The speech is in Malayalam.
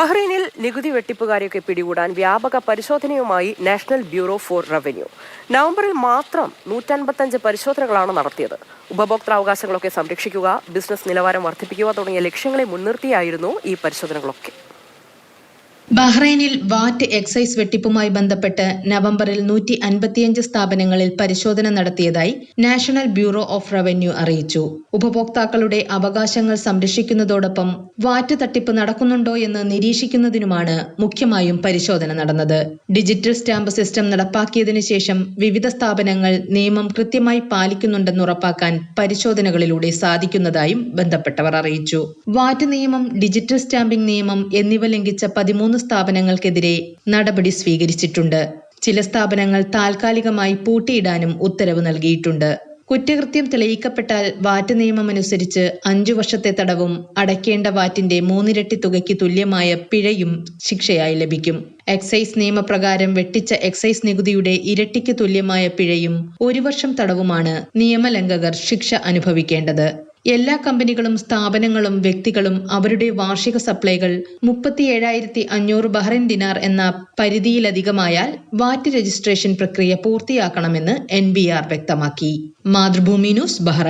ബഹ്റൈനിൽ നികുതി വെട്ടിപ്പുകാരെയൊക്കെ പിടികൂടാൻ വ്യാപക പരിശോധനയുമായി നാഷണൽ ബ്യൂറോ ഫോർ റവന്യൂ. നവംബറിൽ മാത്രം 155 പരിശോധനകളാണ് നടത്തിയത്. ഉപഭോക്തൃാവകാശങ്ങളൊക്കെ സംരക്ഷിക്കുക, ബിസിനസ് നിലവാരം വർദ്ധിപ്പിക്കുക തുടങ്ങിയ ലക്ഷ്യങ്ങളെ മുൻനിർത്തിയായിരുന്നു ഈ പരിശോധനകളൊക്കെ. ബഹ്റൈനിൽ വാറ്റ് എക്സൈസ് വെട്ടിപ്പുമായി ബന്ധപ്പെട്ട് നവംബറിൽ 155 സ്ഥാപനങ്ങളിൽ പരിശോധന നടത്തിയതായി നാഷണൽ ബ്യൂറോ ഓഫ് റവന്യൂ അറിയിച്ചു. ഉപഭോക്താക്കളുടെ അവകാശങ്ങൾ സംരക്ഷിക്കുന്നതോടൊപ്പം വാറ്റ് തട്ടിപ്പ് നടക്കുന്നുണ്ടോ എന്ന് നിരീക്ഷിക്കുന്നതിനുമാണ് മുഖ്യമായും പരിശോധന നടന്നത്. ഡിജിറ്റൽ സ്റ്റാമ്പ് സിസ്റ്റം നടപ്പാക്കിയതിനു ശേഷം വിവിധ സ്ഥാപനങ്ങൾ നിയമം കൃത്യമായി പാലിക്കുന്നുണ്ടെന്ന് ഉറപ്പാക്കാൻ പരിശോധനകളിലൂടെ സാധിക്കുന്നതായും ബന്ധപ്പെട്ടവർ അറിയിച്ചു. വാറ്റ് നിയമം, ഡിജിറ്റൽ സ്റ്റാമ്പിംഗ് നിയമം എന്നിവ ലംഘിച്ച 13 സ്ഥാപനങ്ങൾക്കെതിരെ നടപടി സ്വീകരിച്ചിട്ടുണ്ട്. ചില സ്ഥാപനങ്ങൾ താൽക്കാലികമായി പൂട്ടിയിടാനും ഉത്തരവ് നൽകിയിട്ടുണ്ട്. കുറ്റകൃത്യം തെളിയിക്കപ്പെട്ടാൽ വാറ്റ് നിയമമനുസരിച്ച് 5 വർഷത്തെ തടവും അടയ്ക്കേണ്ട വാറ്റിന്റെ 3 ഇരട്ടി തുകയ്ക്ക് തുല്യമായ പിഴയും ശിക്ഷയായി ലഭിക്കും. എക്സൈസ് നിയമപ്രകാരം വെട്ടിച്ച എക്സൈസ് നികുതിയുടെ ഇരട്ടിക്ക് തുല്യമായ പിഴയും 1 വർഷം തടവുമാണ് നിയമലംഘകർ ശിക്ഷ അനുഭവിക്കേണ്ടത്. എല്ലാ കമ്പനികളും സ്ഥാപനങ്ങളും വ്യക്തികളും അവരുടെ വാർഷിക സപ്ലൈകൾ 37,500 ബഹ്റൈൻ ദിനാർ എന്ന പരിധിയിലധികമായാൽ വാറ്റ് രജിസ്ട്രേഷൻ പ്രക്രിയ പൂർത്തിയാക്കണമെന്ന് NBR വ്യക്തമാക്കി. Mathrubhumi news, Bahrain.